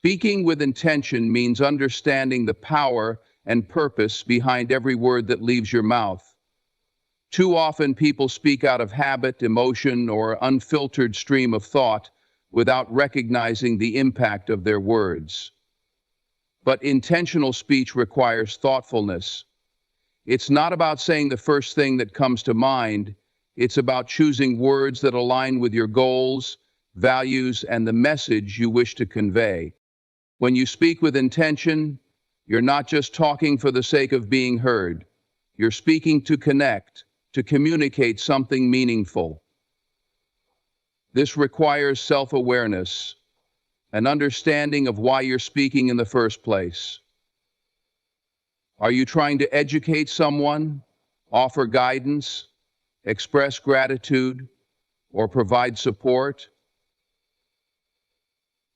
Speaking with intention means understanding the power and purpose behind every word that leaves your mouth. Too often people speak out of habit, emotion, or unfiltered stream of thought without recognizing the impact of their words. But intentional speech requires thoughtfulness. It's not about saying the first thing that comes to mind. It's about choosing words that align with your goals, values, and the message you wish to convey. When you speak with intention, you're not just talking for the sake of being heard. You're speaking to connect, to communicate something meaningful. This requires self-awareness, an understanding of why you're speaking in the first place. Are you trying to educate someone, offer guidance, express gratitude, or provide support?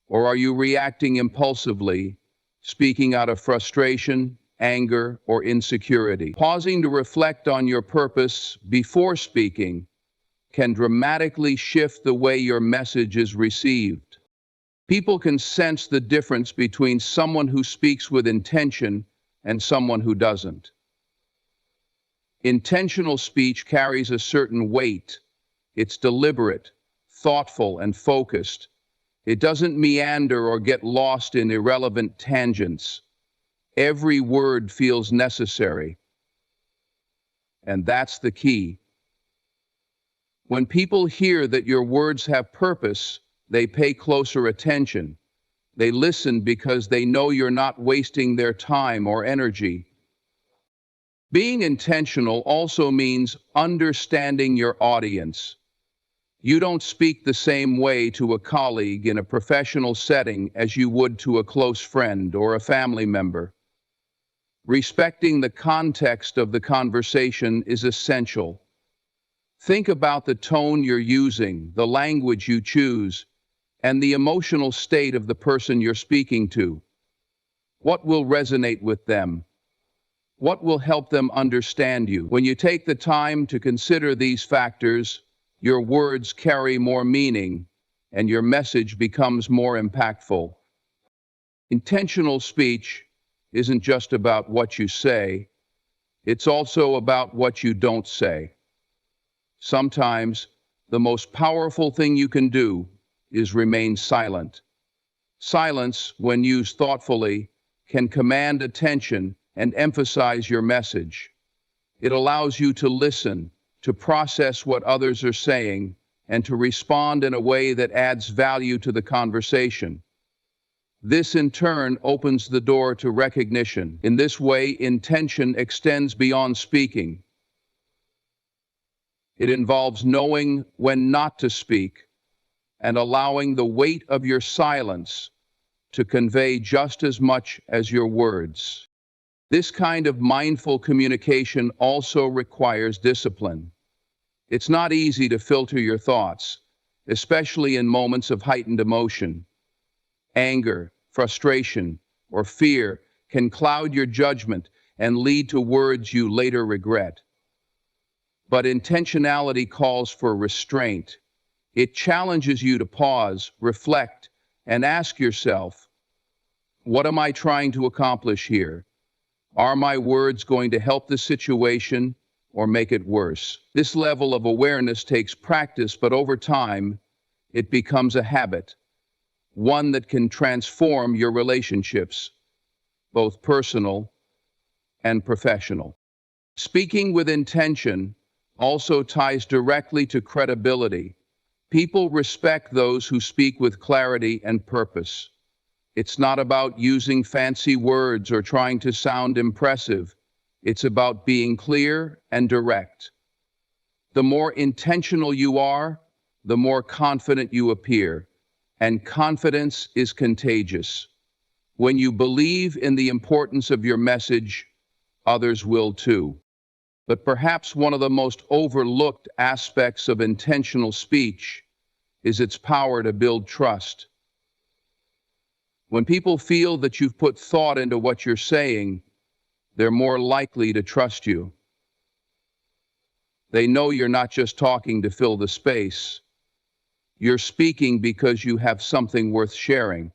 Or are you reacting impulsively, speaking out of frustration, anger, or insecurity? Pausing to reflect on your purpose before speaking can dramatically shift the way your message is received. People can sense the difference between someone who speaks with intention and someone who doesn't. Intentional speech carries a certain weight. It's deliberate, thoughtful, and focused. It doesn't meander or get lost in irrelevant tangents. Every word feels necessary. And that's the key. When people hear that your words have purpose, they pay closer attention. They listen because they know you're not wasting their time or energy. Being intentional also means understanding your audience. You don't speak the same way to a colleague in a professional setting as you would to a close friend or a family member. Respecting the context of the conversation is essential. Think about the tone you're using, the language you choose, and the emotional state of the person you're speaking to. What will resonate with them? What will help them understand you? When you take the time to consider these factors, your words carry more meaning, and your message becomes more impactful. Intentional speech isn't just about what you say, it's also about what you don't say. Sometimes, the most powerful thing you can do is remain silent. Silence, when used thoughtfully, can command attention and emphasize your message. It allows you to listen, to process what others are saying, and to respond in a way that adds value to the conversation. This, in turn, opens the door to recognition. In this way, intention extends beyond speaking. It involves knowing when not to speak and allowing the weight of your silence to convey just as much as your words. This kind of mindful communication also requires discipline. It's not easy to filter your thoughts, especially in moments of heightened emotion. Anger, frustration, or fear can cloud your judgment and lead to words you later regret. But intentionality calls for restraint. It challenges you to pause, reflect, and ask yourself, what am I trying to accomplish here? Are my words going to help the situation or make it worse? This level of awareness takes practice, but over time, it becomes a habit, one that can transform your relationships, both personal and professional. Speaking with intention also ties directly to credibility. People respect those who speak with clarity and purpose. It's not about using fancy words or trying to sound impressive. It's about being clear and direct. The more intentional you are, the more confident you appear, and confidence is contagious. When you believe in the importance of your message, others will too. But perhaps one of the most overlooked aspects of intentional speech is its power to build trust. When people feel that you've put thought into what you're saying, they're more likely to trust you. They know you're not just talking to fill the space. You're speaking because you have something worth sharing.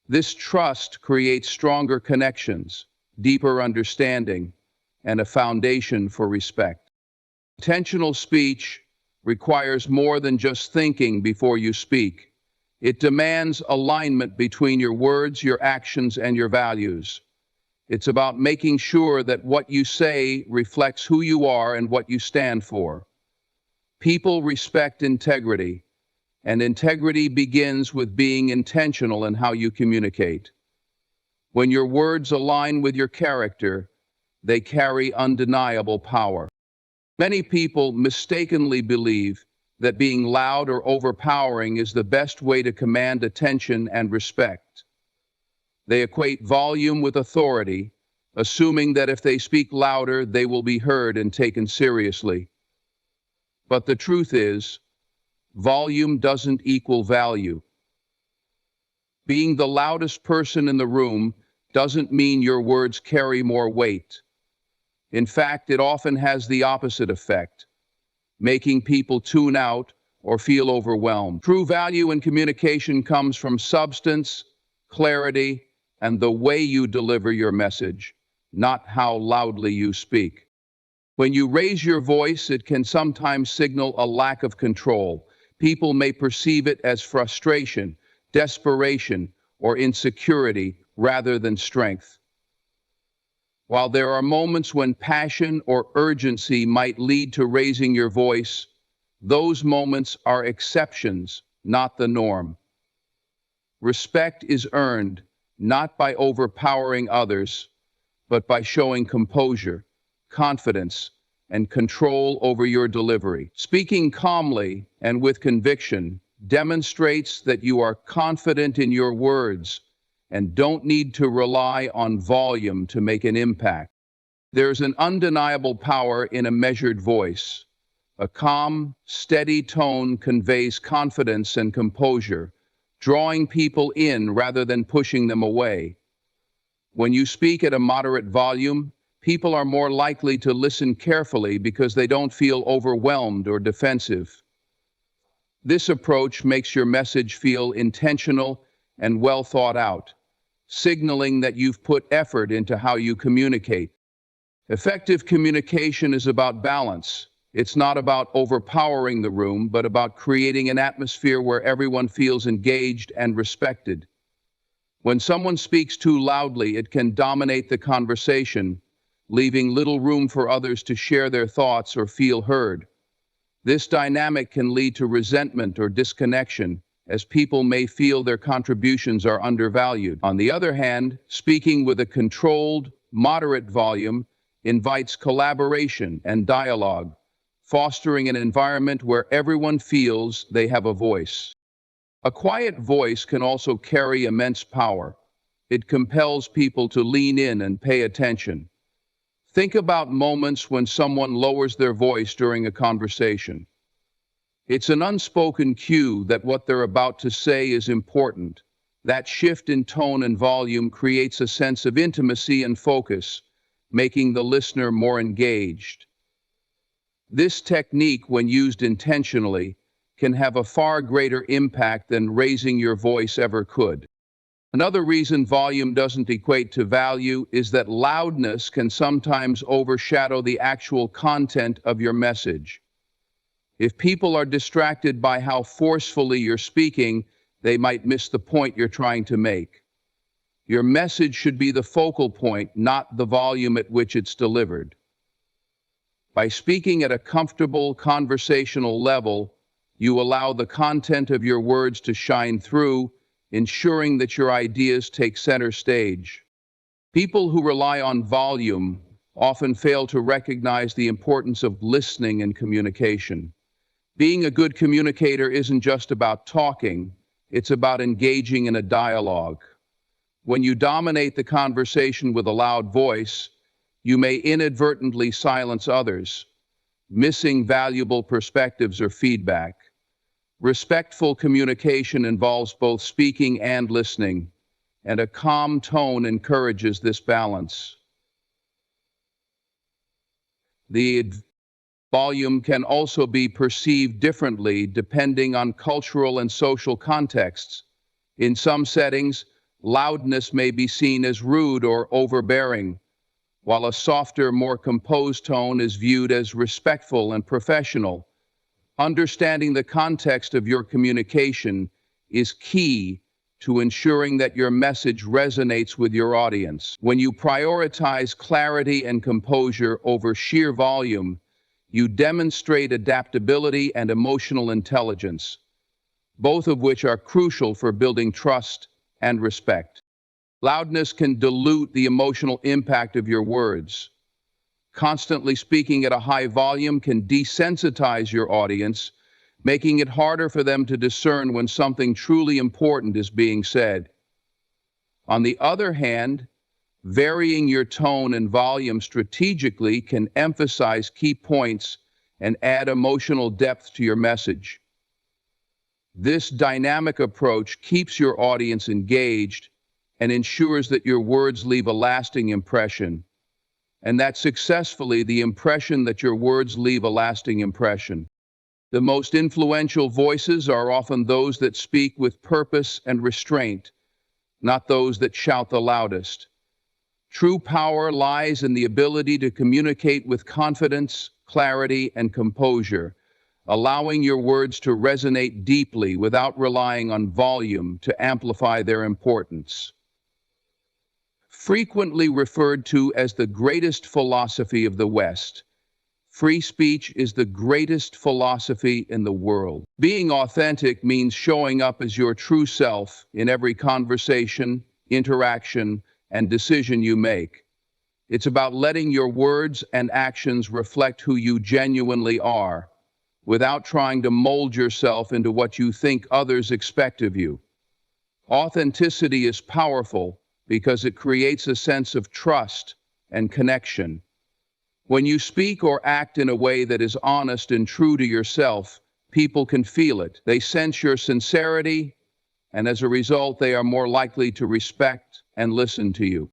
This trust creates stronger connections, deeper understanding, and a foundation for respect. Intentional speech requires more than just thinking before you speak. It demands alignment between your words, your actions, and your values. It's about making sure that what you say reflects who you are and what you stand for. People respect integrity, and integrity begins with being intentional in how you communicate. When your words align with your character, they carry undeniable power. Many people mistakenly believe that being loud or overpowering is the best way to command attention and respect. They equate volume with authority, assuming that if they speak louder, they will be heard and taken seriously. But the truth is, volume doesn't equal value. Being the loudest person in the room doesn't mean your words carry more weight. In fact, it often has the opposite effect, making people tune out or feel overwhelmed. True value in communication comes from substance, clarity, and the way you deliver your message, not how loudly you speak. When you raise your voice, it can sometimes signal a lack of control. People may perceive it as frustration, desperation, or insecurity rather than strength. While there are moments when passion or urgency might lead to raising your voice, those moments are exceptions, not the norm. Respect is earned not by overpowering others, but by showing composure, confidence, and control over your delivery. Speaking calmly and with conviction demonstrates that you are confident in your words and don't need to rely on volume to make an impact. There's an undeniable power in a measured voice. A calm, steady tone conveys confidence and composure, drawing people in rather than pushing them away. When you speak at a moderate volume, people are more likely to listen carefully because they don't feel overwhelmed or defensive. This approach makes your message feel intentional and well thought out, signaling that you've put effort into how you communicate. Effective communication is about balance. It's not about overpowering the room, but about creating an atmosphere where everyone feels engaged and respected. When someone speaks too loudly, it can dominate the conversation, leaving little room for others to share their thoughts or feel heard. This dynamic can lead to resentment or disconnection, as people may feel their contributions are undervalued. On the other hand, speaking with a controlled, moderate volume invites collaboration and dialogue, fostering an environment where everyone feels they have a voice. A quiet voice can also carry immense power. It compels people to lean in and pay attention. Think about moments when someone lowers their voice during a conversation. It's an unspoken cue that what they're about to say is important. That shift in tone and volume creates a sense of intimacy and focus, making the listener more engaged. This technique, when used intentionally, can have a far greater impact than raising your voice ever could. Another reason volume doesn't equate to value is that loudness can sometimes overshadow the actual content of your message. If people are distracted by how forcefully you're speaking, they might miss the point you're trying to make. Your message should be the focal point, not the volume at which it's delivered. By speaking at a comfortable, conversational level, you allow the content of your words to shine through, ensuring that your ideas take center stage. People who rely on volume often fail to recognize the importance of listening and communication. Being a good communicator isn't just about talking, it's about engaging in a dialogue. When you dominate the conversation with a loud voice, you may inadvertently silence others, missing valuable perspectives or feedback. Respectful communication involves both speaking and listening, and a calm tone encourages this balance. The volume can also be perceived differently depending on cultural and social contexts. In some settings, Loudness may be seen as rude or overbearing, while a softer, more composed tone is viewed as respectful and professional. Understanding the context of your communication is key to ensuring that your message resonates with your audience. When you prioritize clarity and composure over sheer volume, you demonstrate adaptability and emotional intelligence, both of which are crucial for building trust and respect. Loudness can dilute the emotional impact of your words. Constantly speaking at a high volume can desensitize your audience, making it harder for them to discern when something truly important is being said. On the other hand, varying your tone and volume strategically can emphasize key points and add emotional depth to your message. This dynamic approach keeps your audience engaged and ensures that your words leave a lasting impression, and that successfully the impression that your words leave a lasting impression. The most influential voices are often those that speak with purpose and restraint, not those that shout the loudest. True power lies in the ability to communicate with confidence, clarity, and composure, allowing your words to resonate deeply without relying on volume to amplify their importance. Frequently referred to as the greatest philosophy of the West, free speech is the greatest philosophy in the world. Being authentic means showing up as your true self in every conversation, interaction, and decision you make. It's about letting your words and actions reflect who you genuinely are, without trying to mold yourself into what you think others expect of you. Authenticity is powerful because it creates a sense of trust and connection. When you speak or act in a way that is honest and true to yourself, people can feel it. They sense your sincerity, and as a result, they are more likely to respect and listen to you.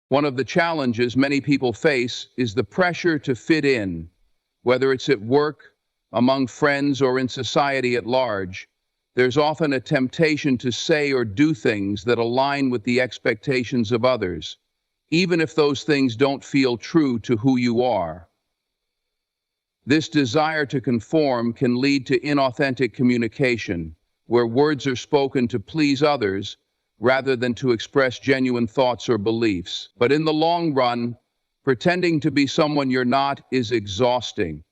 One of the challenges many people face is the pressure to fit in, whether it's at work, among friends, or in society at large. There's often a temptation to say or do things that align with the expectations of others, even if those things don't feel true to who you are. This desire to conform can lead to inauthentic communication, where words are spoken to please others rather than to express genuine thoughts or beliefs. But in the long run, pretending to be someone you're not is exhausting.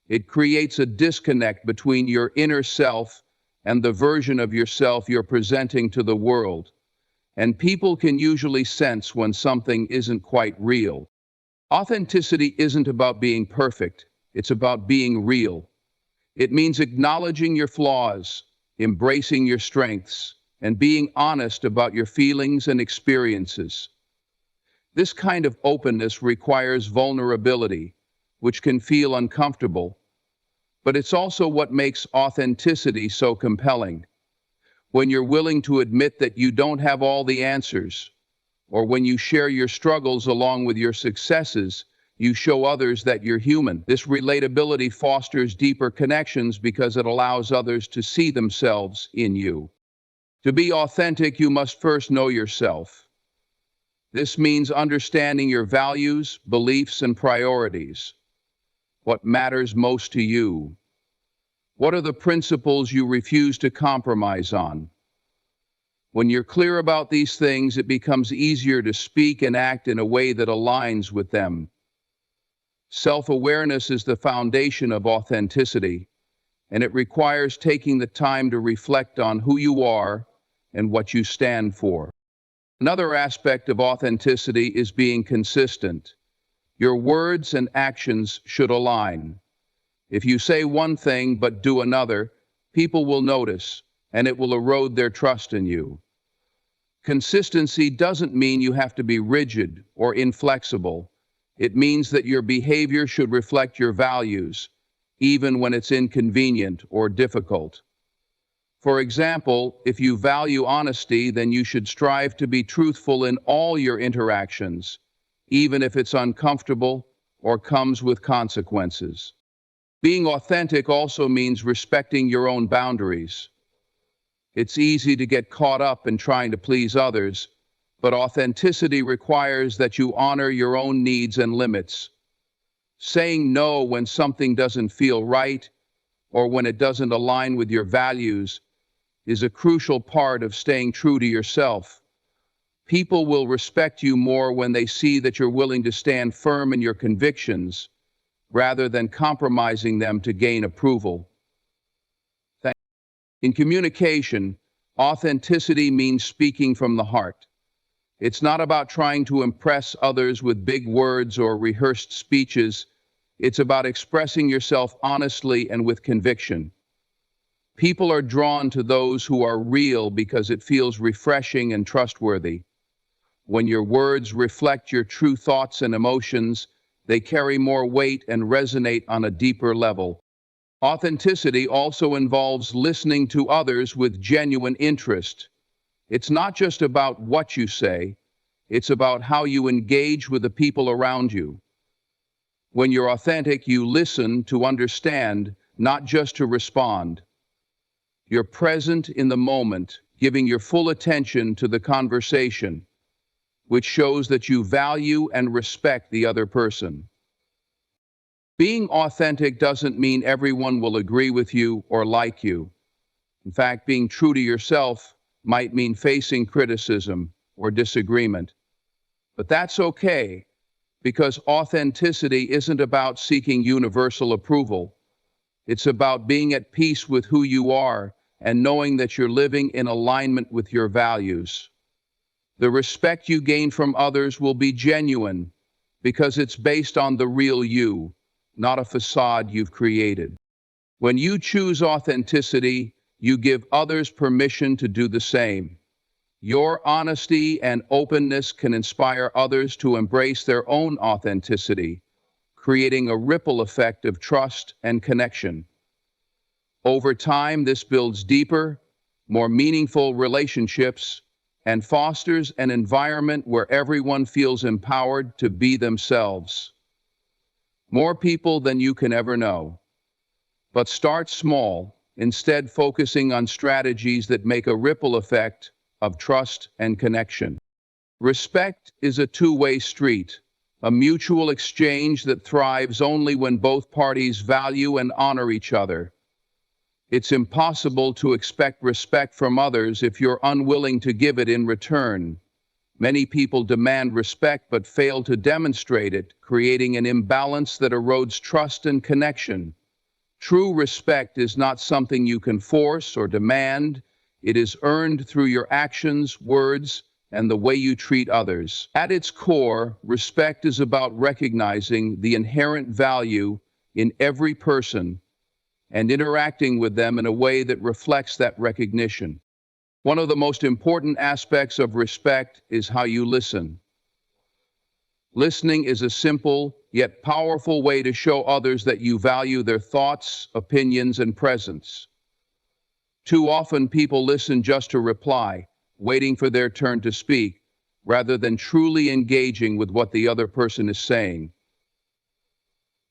It creates a disconnect between your inner self and the version of yourself you're presenting to the world, and people can usually sense when something isn't quite real. Authenticity isn't about being perfect, it's about being real. It means acknowledging your flaws, embracing your strengths, and being honest about your feelings and experiences. This kind of openness requires vulnerability, which can feel uncomfortable, but it's also what makes authenticity so compelling. When you're willing to admit that you don't have all the answers, or when you share your struggles along with your successes, you show others that you're human. This relatability fosters deeper connections because it allows others to see themselves in you. To be authentic, you must first know yourself. This means understanding your values, beliefs, and priorities. What matters most to you? What are the principles you refuse to compromise on? When you're clear about these things, it becomes easier to speak and act in a way that aligns with them. Self-awareness is the foundation of authenticity, and it requires taking the time to reflect on who you are and what you stand for. Another aspect of authenticity is being consistent. Your words and actions should align. If you say one thing but do another, people will notice, and it will erode their trust in you. Consistency doesn't mean you have to be rigid or inflexible. It means that your behavior should reflect your values, even when it's inconvenient or difficult. For example, if you value honesty, then you should strive to be truthful in all your interactions, even if it's uncomfortable or comes with consequences. Being authentic also means respecting your own boundaries. It's easy to get caught up in trying to please others, But authenticity requires that you honor your own needs and limits. Saying no when something doesn't feel right or when it doesn't align with your values is a crucial part of staying true to yourself. People will respect you more when they see that you're willing to stand firm in your convictions rather than compromising them to gain approval. In communication, authenticity means speaking from the heart. It's not about trying to impress others with big words or rehearsed speeches. It's about expressing yourself honestly and with conviction. People are drawn to those who are real because it feels refreshing and trustworthy. When your words reflect your true thoughts and emotions, they carry more weight and resonate on a deeper level. Authenticity also involves listening to others with genuine interest. It's not just about what you say, it's about how you engage with the people around you. When you're authentic, you listen to understand, not just to respond. You're present in the moment, giving your full attention to the conversation, which shows that you value and respect the other person. Being authentic doesn't mean everyone will agree with you or like you. In fact, being true to yourself might mean facing criticism or disagreement. But that's okay, because authenticity isn't about seeking universal approval. It's about being at peace with who you are and knowing that you're living in alignment with your values. The respect you gain from others will be genuine because it's based on the real you, not a facade you've created. When you choose authenticity, you give others permission to do the same. Your honesty and openness can inspire others to embrace their own authenticity, creating a ripple effect of trust and connection. Over time, this builds deeper, more meaningful relationships and fosters an environment where everyone feels empowered to be themselves. More people than you can ever know. But start small, instead focusing on strategies that make a ripple effect of trust and connection. Respect is a two-way street, a mutual exchange that thrives only when both parties value and honor each other. It's impossible to expect respect from others if you're unwilling to give it in return. Many people demand respect but fail to demonstrate it, creating an imbalance that erodes trust and connection. True respect is not something you can force or demand. It is earned through your actions, words, and the way you treat others. At its core, respect is about recognizing the inherent value in every person and interacting with them in a way that reflects that recognition. One of the most important aspects of respect is how you listen. Listening is a simple yet powerful way to show others that you value their thoughts, opinions, and presence. Too often people listen just to reply, waiting for their turn to speak, rather than truly engaging with what the other person is saying.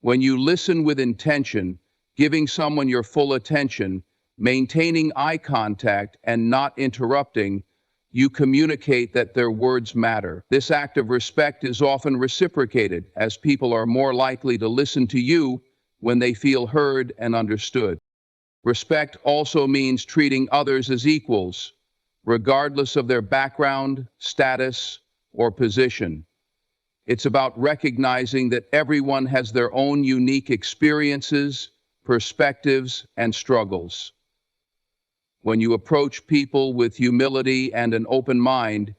When you listen with intention, giving someone your full attention, maintaining eye contact, and not interrupting, you communicate that their words matter. This act of respect is often reciprocated, as people are more likely to listen to you when they feel heard and understood. Respect also means treating others as equals, regardless of their background, status, or position. It's about recognizing that everyone has their own unique experiences, perspectives, and struggles. When you approach people with humility and an open mind,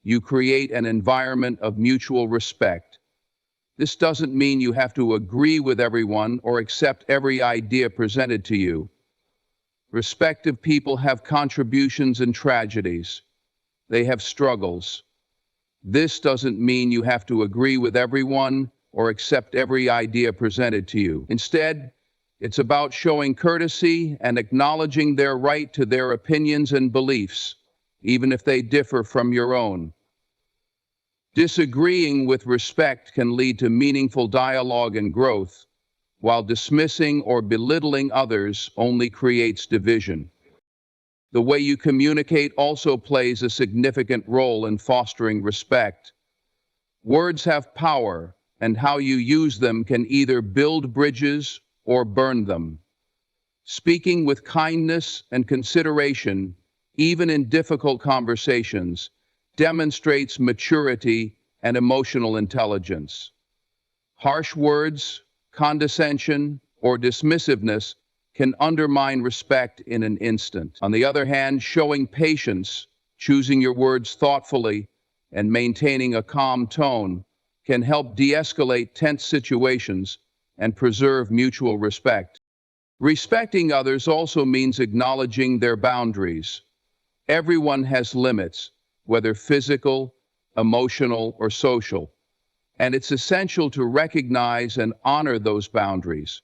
you create an environment of mutual respect. This doesn't mean you have to agree with everyone or accept every idea presented to you. Respective people have contributions and tragedies. They have struggles. This doesn't mean you have to agree with everyone or accept every idea presented to you. Instead, it's about showing courtesy and acknowledging their right to their opinions and beliefs, even if they differ from your own. Disagreeing with respect can lead to meaningful dialogue and growth, while dismissing or belittling others only creates division. The way you communicate also plays a significant role in fostering respect. Words have power, and how you use them can either build bridges or burn them. Speaking with kindness and consideration, even in difficult conversations, demonstrates maturity and emotional intelligence. Harsh words, condescension, or dismissiveness can undermine respect in an instant. On the other hand, showing patience, choosing your words thoughtfully, and maintaining a calm tone can help de-escalate tense situations and preserve mutual respect. Respecting others also means acknowledging their boundaries. Everyone has limits, whether physical, emotional, or social, and it's essential to recognize and honor those boundaries.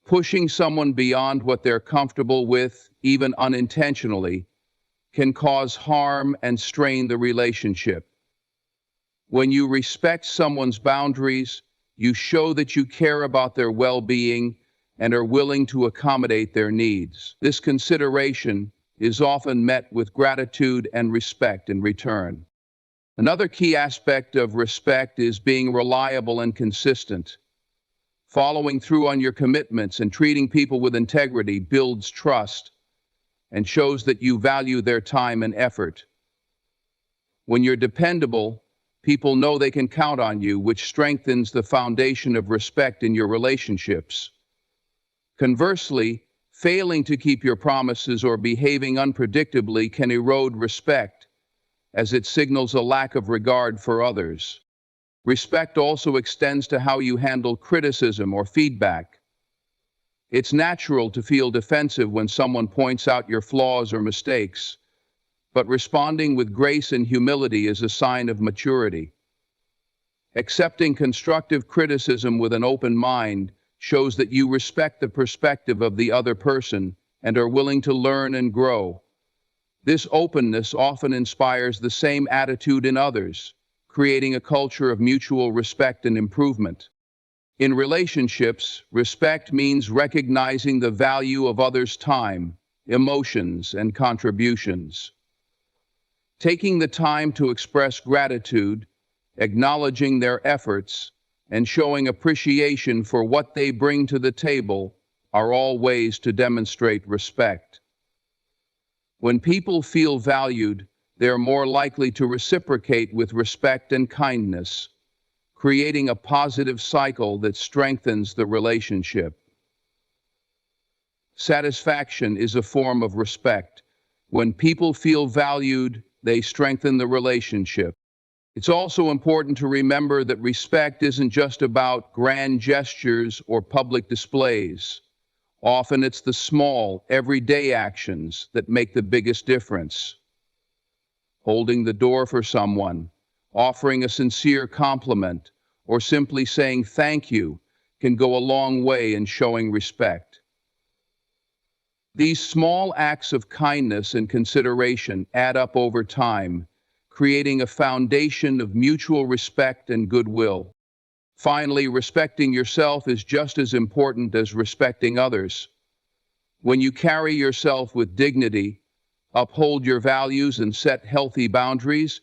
Pushing someone beyond what they're comfortable with, even unintentionally, can cause harm and strain the relationship. When you respect someone's boundaries, you show that you care about their well-being and are willing to accommodate their needs. This consideration is often met with gratitude and respect in return. Another key aspect of respect is being reliable and consistent. Following through on your commitments and treating people with integrity builds trust and shows that you value their time and effort. When you're dependable, people know they can count on you, which strengthens the foundation of respect in your relationships. Conversely, failing to keep your promises or behaving unpredictably can erode respect, as it signals a lack of regard for others. Respect also extends to how you handle criticism or feedback. It's natural to feel defensive when someone points out your flaws or mistakes, but responding with grace and humility is a sign of maturity. Accepting constructive criticism with an open mind shows that you respect the perspective of the other person and are willing to learn and grow. This openness often inspires the same attitude in others, creating a culture of mutual respect and improvement. In relationships, respect means recognizing the value of others' time, emotions, and contributions. Taking the time to express gratitude, acknowledging their efforts, and showing appreciation for what they bring to the table are all ways to demonstrate respect. When people feel valued, they are more likely to reciprocate with respect and kindness, creating a positive cycle that strengthens the relationship. Satisfaction is a form of respect. When people feel valued, they strengthen the relationship. It's also important to remember that respect isn't just about grand gestures or public displays. Often it's the small, everyday actions that make the biggest difference. Holding the door for someone, offering a sincere compliment, or simply saying thank you can go a long way in showing respect. These small acts of kindness and consideration add up over time, creating a foundation of mutual respect and goodwill. Finally, respecting yourself is just as important as respecting others. When you carry yourself with dignity, uphold your values, and set healthy boundaries,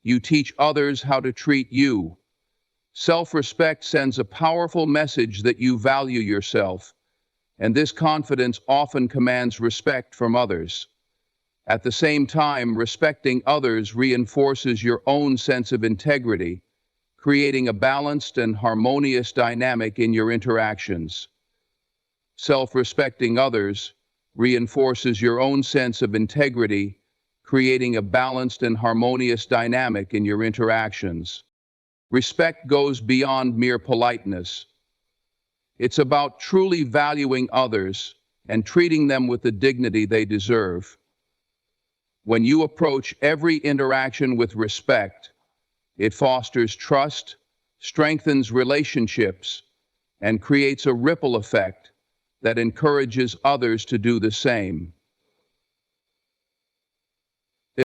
you teach others how to treat you. Self-respect sends a powerful message that you value yourself, and this confidence often commands respect from others. At the same time, respecting others reinforces your own sense of integrity, creating a balanced and harmonious dynamic in your interactions. Self-respecting others reinforces your own sense of integrity, creating a balanced and harmonious dynamic in your interactions. Respect goes beyond mere politeness. It's about truly valuing others and treating them with the dignity they deserve. When you approach every interaction with respect, it fosters trust, strengthens relationships, and creates a ripple effect that encourages others to do the same.